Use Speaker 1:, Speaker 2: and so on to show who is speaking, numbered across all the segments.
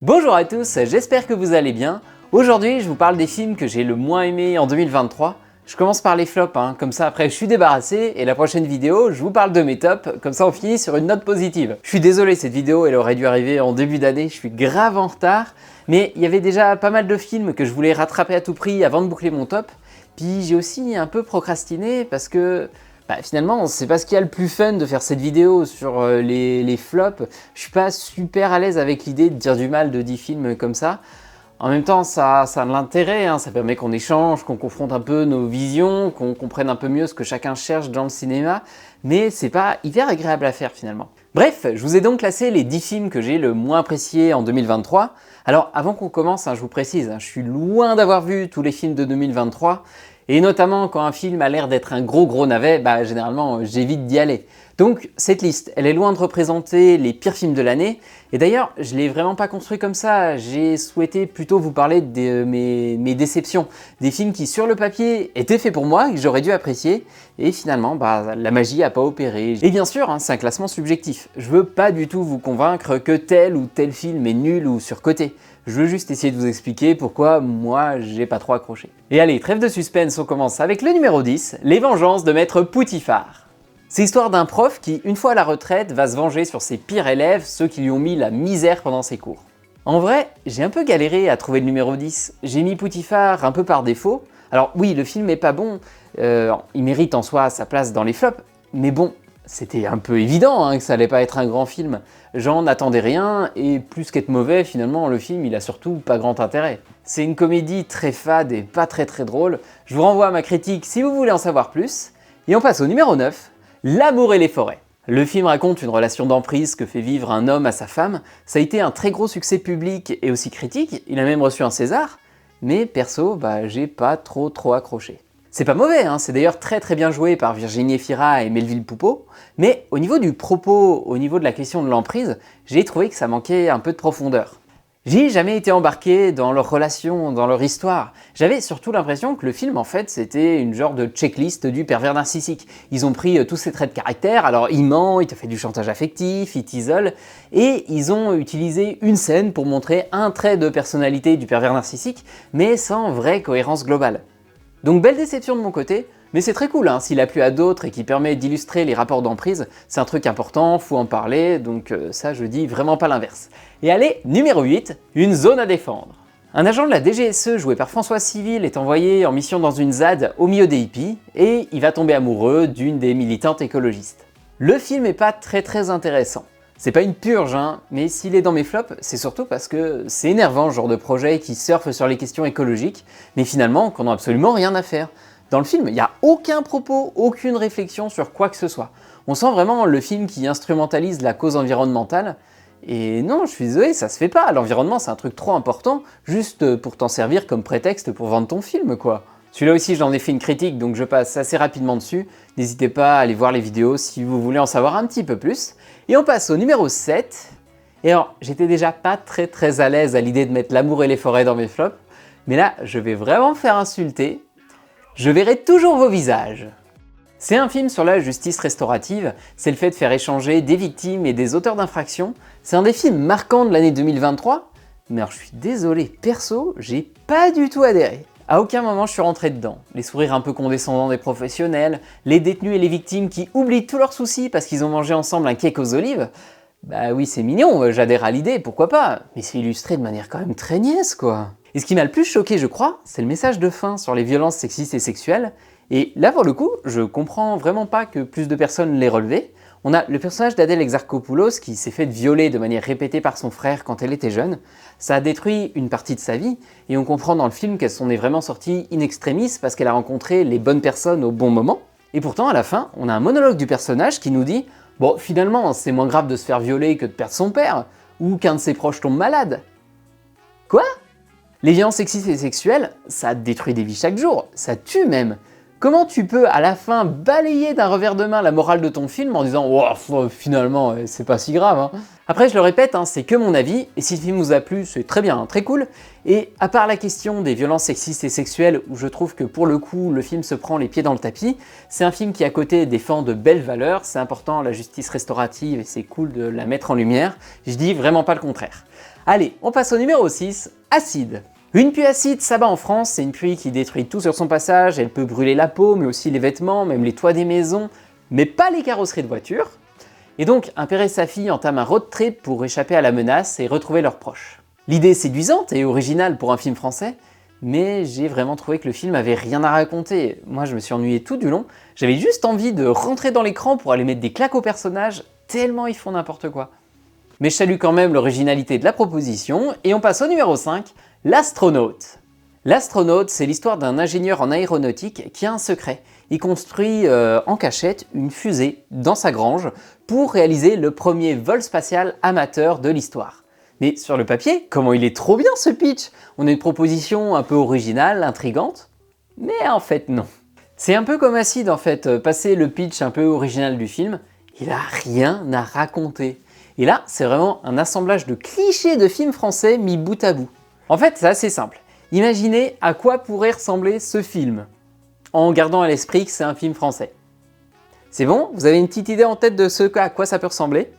Speaker 1: Bonjour à tous, j'espère que vous allez bien. Aujourd'hui, je vous parle des films que j'ai le moins aimés en 2023. Je commence par les flops, comme ça après je suis débarrassé et la prochaine vidéo, je vous parle de mes tops, comme ça on finit sur une note positive. Je suis désolé, cette vidéo elle aurait dû arriver en début d'année, je suis grave en retard, mais il y avait déjà pas mal de films que je voulais rattraper à tout prix avant de boucler mon top. Puis j'ai aussi un peu procrastiné parce que finalement, c'est pas ce qu'il y a le plus fun de faire cette vidéo sur les flops. Je suis pas super à l'aise avec l'idée de dire du mal de 10 films comme ça. En même temps, ça a de l'intérêt, ça permet qu'on échange, qu'on confronte un peu nos visions, qu'on comprenne un peu mieux ce que chacun cherche dans le cinéma, mais c'est pas hyper agréable à faire finalement. Bref, je vous ai donc classé les 10 films que j'ai le moins appréciés en 2023. Alors avant qu'on commence, je vous précise, je suis loin d'avoir vu tous les films de 2023, et notamment quand un film a l'air d'être un gros navet, généralement j'évite d'y aller. Donc cette liste, elle est loin de représenter les pires films de l'année, et d'ailleurs je ne l'ai vraiment pas construit comme ça, j'ai souhaité plutôt vous parler de mes déceptions, des films qui sur le papier étaient faits pour moi, que j'aurais dû apprécier, et finalement la magie n'a pas opéré. Et bien sûr, c'est un classement subjectif, je veux pas du tout vous convaincre que tel ou tel film est nul ou surcoté. Je veux juste essayer de vous expliquer pourquoi moi j'ai pas trop accroché. Et allez, trêve de suspense, on commence avec le numéro 10, Les Vengeances de Maître Poutifar. C'est l'histoire d'un prof qui, une fois à la retraite, va se venger sur ses pires élèves, ceux qui lui ont mis la misère pendant ses cours. En vrai, j'ai un peu galéré à trouver le numéro 10, j'ai mis Poutifar un peu par défaut. Alors oui, le film est pas bon, il mérite en soi sa place dans les flops, mais bon, c'était un peu évident que ça allait pas être un grand film. J'en attendais rien, et plus qu'être mauvais, finalement, le film il a surtout pas grand intérêt. C'est une comédie très fade et pas très drôle. Je vous renvoie à ma critique si vous voulez en savoir plus. Et on passe au numéro 9, L'amour et les forêts. Le film raconte une relation d'emprise que fait vivre un homme à sa femme. Ça a été un très gros succès public et aussi critique, il a même reçu un César, mais perso, j'ai pas trop accroché. C'est pas mauvais, c'est d'ailleurs très bien joué par Virginie Efira et Melville Poupeau, mais au niveau du propos, au niveau de la question de l'emprise, j'ai trouvé que ça manquait un peu de profondeur. J'ai jamais été embarqué dans leur relation, dans leur histoire. J'avais surtout l'impression que le film, en fait, c'était une genre de checklist du pervers narcissique. Ils ont pris tous ses traits de caractère, alors il ment, il te fait du chantage affectif, il t'isole, et ils ont utilisé une scène pour montrer un trait de personnalité du pervers narcissique, mais sans vraie cohérence globale. Donc belle déception de mon côté, mais c'est très cool s'il a plu à d'autres et qui permet d'illustrer les rapports d'emprise, c'est un truc important, faut en parler, donc ça je dis vraiment pas l'inverse. Et allez, numéro 8, Une zone à défendre. Un agent de la DGSE joué par François Civil est envoyé en mission dans une ZAD au milieu des hippies, et il va tomber amoureux d'une des militantes écologistes. Le film est pas très intéressant. C'est pas une purge, mais s'il est dans mes flops, c'est surtout parce que c'est énervant ce genre de projet qui surfe sur les questions écologiques, mais finalement qu'on n'a absolument rien à faire. Dans le film, il n'y a aucun propos, aucune réflexion sur quoi que ce soit. On sent vraiment le film qui instrumentalise la cause environnementale, et non, je suis désolé, ça se fait pas, l'environnement c'est un truc trop important, juste pour t'en servir comme prétexte pour vendre ton film quoi. Celui-là aussi j'en ai fait une critique, donc je passe assez rapidement dessus, n'hésitez pas à aller voir les vidéos si vous voulez en savoir un petit peu plus. Et on passe au numéro 7, et alors j'étais déjà pas très à l'aise à l'idée de mettre L'amour et les forêts dans mes flops, mais là je vais vraiment me faire insulter, Je verrai toujours vos visages. C'est un film sur la justice restaurative, c'est le fait de faire échanger des victimes et des auteurs d'infractions, c'est un des films marquants de l'année 2023, mais alors je suis désolé, perso, j'ai pas du tout adhéré. À aucun moment je suis rentré dedans. Les sourires un peu condescendants des professionnels, les détenus et les victimes qui oublient tous leurs soucis parce qu'ils ont mangé ensemble un cake aux olives, bah oui c'est mignon, j'adhère à l'idée, pourquoi pas, mais c'est illustré de manière quand même très niaise quoi. Et ce qui m'a le plus choqué je crois, c'est le message de fin sur les violences sexistes et sexuelles, et là pour le coup, je comprends vraiment pas que plus de personnes l'aient relevé. On a le personnage d'Adèle Exarchopoulos qui s'est fait violer de manière répétée par son frère quand elle était jeune. Ça a détruit une partie de sa vie, et on comprend dans le film qu'elle s'en est vraiment sortie in extremis parce qu'elle a rencontré les bonnes personnes au bon moment. Et pourtant à la fin, on a un monologue du personnage qui nous dit « Bon finalement, c'est moins grave de se faire violer que de perdre son père, ou qu'un de ses proches tombe malade. » Quoi? Les violences sexistes et sexuelles, ça détruit des vies chaque jour, ça tue même. Comment tu peux à la fin balayer d'un revers de main la morale de ton film en disant oh, finalement c'est pas si grave Après je le répète, c'est que mon avis, et si le film vous a plu, c'est très bien, très cool. Et à part la question des violences sexistes et sexuelles, où je trouve que pour le coup le film se prend les pieds dans le tapis, c'est un film qui à côté défend de belles valeurs, c'est important la justice restaurative et c'est cool de la mettre en lumière, je dis vraiment pas le contraire. Allez, on passe au numéro 6, Acide. Une pluie acide s'abat en France, c'est une pluie qui détruit tout sur son passage, elle peut brûler la peau, mais aussi les vêtements, même les toits des maisons, mais pas les carrosseries de voitures. Et donc, un père et sa fille entament un road trip pour échapper à la menace et retrouver leurs proches. L'idée est séduisante et originale pour un film français, mais j'ai vraiment trouvé que le film avait rien à raconter. Moi, je me suis ennuyé tout du long, j'avais juste envie de rentrer dans l'écran pour aller mettre des claques aux personnages, tellement ils font n'importe quoi. Mais je salue quand même l'originalité de la proposition, et on passe au numéro 5, L'astronaute. L'astronaute, c'est l'histoire d'un ingénieur en aéronautique qui a un secret. Il construit en cachette une fusée dans sa grange pour réaliser le premier vol spatial amateur de l'histoire. Mais sur le papier, comment il est trop bien ce pitch! On a une proposition un peu originale, intrigante, mais en fait non. C'est un peu comme Acide en fait, passer le pitch un peu original du film, il a rien à raconter. Et là, c'est vraiment un assemblage de clichés de films français mis bout à bout. En fait, c'est assez simple. Imaginez à quoi pourrait ressembler ce film, en gardant à l'esprit que c'est un film français. C'est bon? Vous avez une petite idée en tête de ce à quoi ça peut ressembler?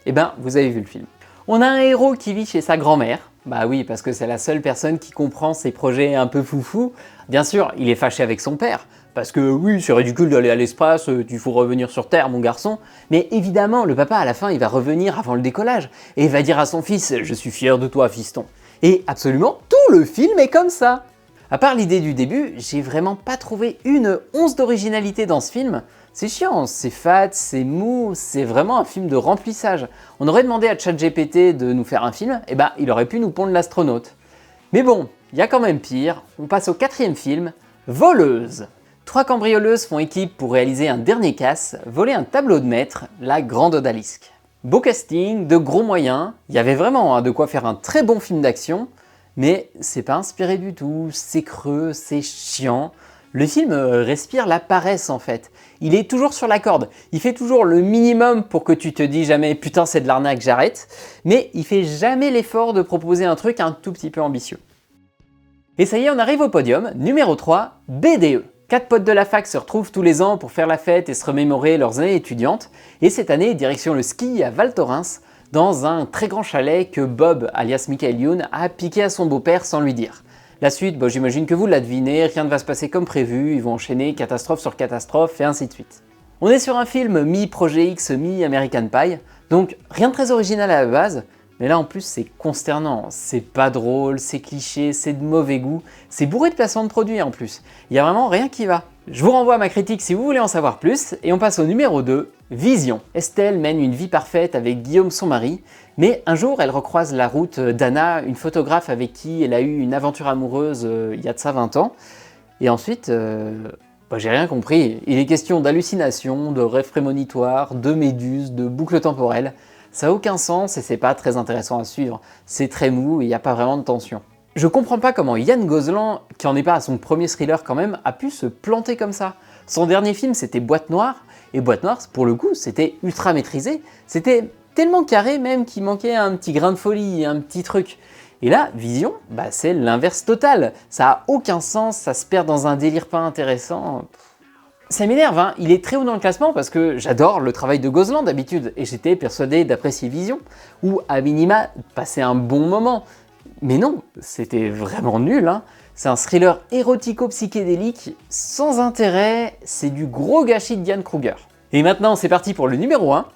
Speaker 1: Eh ben, vous avez vu le film. On a un héros qui vit chez sa grand-mère. Bah oui, parce que c'est la seule personne qui comprend ses projets un peu foufou. Bien sûr, il est fâché avec son père, parce que oui, c'est ridicule d'aller à l'espace, il faut revenir sur Terre, mon garçon. Mais évidemment, le papa, à la fin, il va revenir avant le décollage, et il va dire à son fils « Je suis fier de toi, fiston ». Et absolument tout le film est comme ça. À part l'idée du début, j'ai vraiment pas trouvé une once d'originalité dans ce film. C'est chiant, c'est fade, c'est mou, c'est vraiment un film de remplissage. On aurait demandé à ChatGPT de nous faire un film, et ben il aurait pu nous pondre l'astronaute. Mais bon, il y a quand même pire, on passe au 4e film, Voleuse. 3 cambrioleuses font équipe pour réaliser un dernier casse, voler un tableau de maître, la Grande Odalisque. Beau casting, de gros moyens, il y avait vraiment de quoi faire un très bon film d'action, mais c'est pas inspiré du tout, c'est creux, c'est chiant. Le film respire la paresse en fait. Il est toujours sur la corde, il fait toujours le minimum pour que tu te dis jamais « putain c'est de l'arnaque, j'arrête », mais il fait jamais l'effort de proposer un truc un tout petit peu ambitieux. Et ça y est, on arrive au podium, numéro 3, BDE. 4 potes de la fac se retrouvent tous les ans pour faire la fête et se remémorer leurs années étudiantes, et cette année, direction le ski à Val Thorens, dans un très grand chalet que Bob, alias Michael Youn, a piqué à son beau-père sans lui dire. La suite, j'imagine que vous la devinez, rien ne va se passer comme prévu, ils vont enchaîner catastrophe sur catastrophe et ainsi de suite. On est sur un film mi-Projet X, mi-American Pie, donc rien de très original à la base, mais là en plus c'est consternant, c'est pas drôle, c'est cliché, c'est de mauvais goût, c'est bourré de placements de produits en plus, il y a vraiment rien qui va. Je vous renvoie à ma critique si vous voulez en savoir plus, et on passe au numéro 2, Vision. Estelle mène une vie parfaite avec Guillaume son mari, mais un jour elle recroise la route d'Anna, une photographe avec qui elle a eu une aventure amoureuse il y a de ça 20 ans, et ensuite, j'ai rien compris, il est question d'hallucinations, de rêves prémonitoires, de méduses, de boucles temporelles. Ça n'a aucun sens et c'est pas très intéressant à suivre, c'est très mou et il n'y a pas vraiment de tension. Je comprends pas comment Yann Gozlan, qui en est pas à son premier thriller quand même, a pu se planter comme ça. Son dernier film c'était Boîte Noire, et Boîte Noire pour le coup c'était ultra maîtrisé, c'était tellement carré même qu'il manquait un petit grain de folie, un petit truc. Et là, Vision, c'est l'inverse total, ça a aucun sens, ça se perd dans un délire pas intéressant. Ça m'énerve, hein. Il est très haut dans le classement parce que j'adore le travail de Gozlan d'habitude et j'étais persuadé d'apprécier Vision, ou à minima passer un bon moment. Mais non, c'était vraiment nul, hein. C'est un thriller érotico-psychédélique sans intérêt, c'est du gros gâchis de Diane Kruger. Et maintenant c'est parti pour le numéro 1,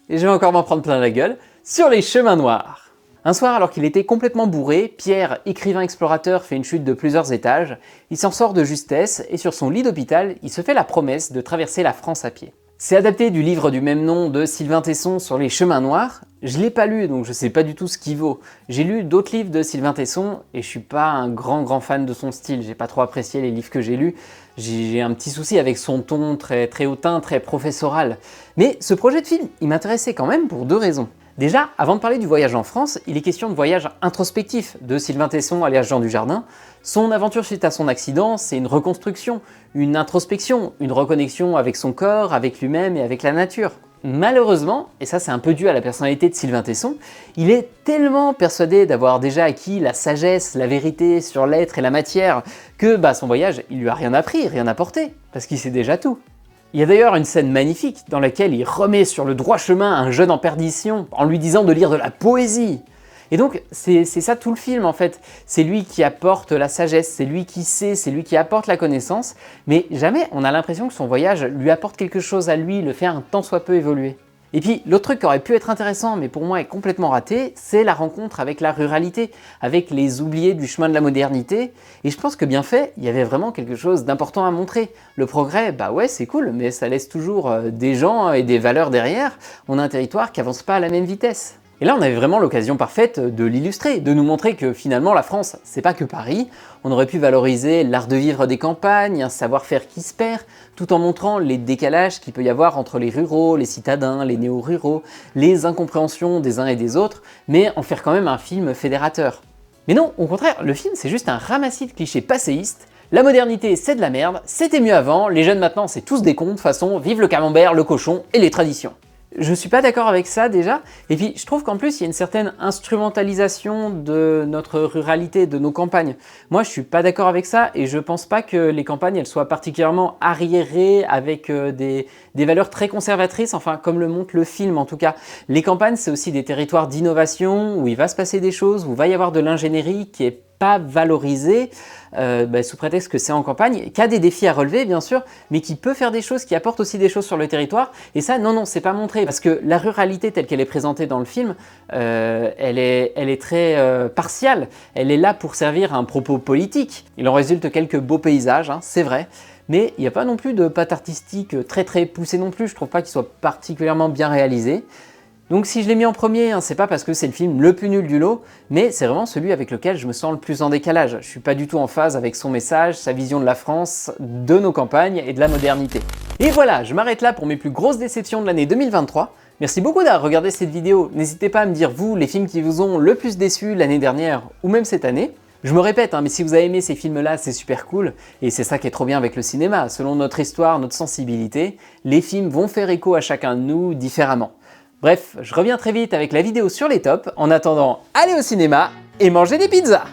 Speaker 1: et je vais encore m'en prendre plein la gueule, sur les chemins noirs. Un soir, alors qu'il était complètement bourré, Pierre, écrivain explorateur, fait une chute de plusieurs étages, il s'en sort de justesse et sur son lit d'hôpital, il se fait la promesse de traverser la France à pied. C'est adapté du livre du même nom de Sylvain Tesson sur les chemins noirs. Je l'ai pas lu donc je sais pas du tout ce qu'il vaut. J'ai lu d'autres livres de Sylvain Tesson et je suis pas un grand fan de son style, j'ai pas trop apprécié les livres que j'ai lus. J'ai un petit souci avec son ton très hautain, très professoral. Mais ce projet de film, il m'intéressait quand même pour 2 raisons. Déjà, avant de parler du voyage en France, il est question de voyage introspectif de Sylvain Tesson alias Jean Dujardin. Son aventure suite à son accident, c'est une reconstruction, une introspection, une reconnexion avec son corps, avec lui-même et avec la nature. Malheureusement, et ça c'est un peu dû à la personnalité de Sylvain Tesson, il est tellement persuadé d'avoir déjà acquis la sagesse, la vérité sur l'être et la matière, que son voyage, il lui a rien appris, rien apporté, parce qu'il sait déjà tout. Il y a d'ailleurs une scène magnifique dans laquelle il remet sur le droit chemin un jeune en perdition en lui disant de lire de la poésie. Et donc c'est ça tout le film en fait, c'est lui qui apporte la sagesse, c'est lui qui sait, c'est lui qui apporte la connaissance, mais jamais on a l'impression que son voyage lui apporte quelque chose à lui, le fait un tant soit peu évoluer. Et puis l'autre truc qui aurait pu être intéressant mais pour moi est complètement raté, c'est la rencontre avec la ruralité, avec les oubliés du chemin de la modernité, et je pense que bien fait, il y avait vraiment quelque chose d'important à montrer. Le progrès, bah ouais c'est cool, mais ça laisse toujours des gens et des valeurs derrière, on a un territoire qui avance pas à la même vitesse. Et là, on avait vraiment l'occasion parfaite de l'illustrer, de nous montrer que finalement la France, c'est pas que Paris. On aurait pu valoriser l'art de vivre des campagnes, un savoir-faire qui se perd, tout en montrant les décalages qu'il peut y avoir entre les ruraux, les citadins, les néo-ruraux, les incompréhensions des uns et des autres, mais en faire quand même un film fédérateur. Mais non, au contraire, le film c'est juste un ramassis de clichés passéistes. La modernité c'est de la merde, c'était mieux avant, les jeunes maintenant c'est tous des cons, façon vive le camembert, le cochon et les traditions. Je suis pas d'accord avec ça déjà, et puis je trouve qu'en plus il y a une certaine instrumentalisation de notre ruralité, de nos campagnes. Moi je suis pas d'accord avec ça et je pense pas que les campagnes elles soient particulièrement arriérées avec des valeurs très conservatrices, enfin comme le montre le film en tout cas. Les campagnes c'est aussi des territoires d'innovation où il va se passer des choses, où il va y avoir de l'ingénierie qui est pas valorisé sous prétexte que c'est en campagne, qui a des défis à relever bien sûr, mais qui peut faire des choses, qui apporte aussi des choses sur le territoire, et ça non, c'est pas montré, parce que la ruralité telle qu'elle est présentée dans le film, elle est très partiale, elle est là pour servir à un propos politique. Il en résulte quelques beaux paysages, hein, c'est vrai, mais il n'y a pas non plus de patte artistique très poussée non plus, je trouve pas qu'il soit particulièrement bien réalisé. Donc si je l'ai mis en premier, hein, c'est pas parce que c'est le film le plus nul du lot, mais c'est vraiment celui avec lequel je me sens le plus en décalage. Je suis pas du tout en phase avec son message, sa vision de la France, de nos campagnes et de la modernité. Et voilà, je m'arrête là pour mes plus grosses déceptions de l'année 2023. Merci beaucoup d'avoir regardé cette vidéo. N'hésitez pas à me dire vous, les films qui vous ont le plus déçu l'année dernière ou même cette année. Je me répète, hein, mais si vous avez aimé ces films-là, c'est super cool, et c'est ça qui est trop bien avec le cinéma. Selon notre histoire, notre sensibilité, les films vont faire écho à chacun de nous différemment. Bref, je reviens très vite avec la vidéo sur les tops. En attendant, allez au cinéma et mangez des pizzas!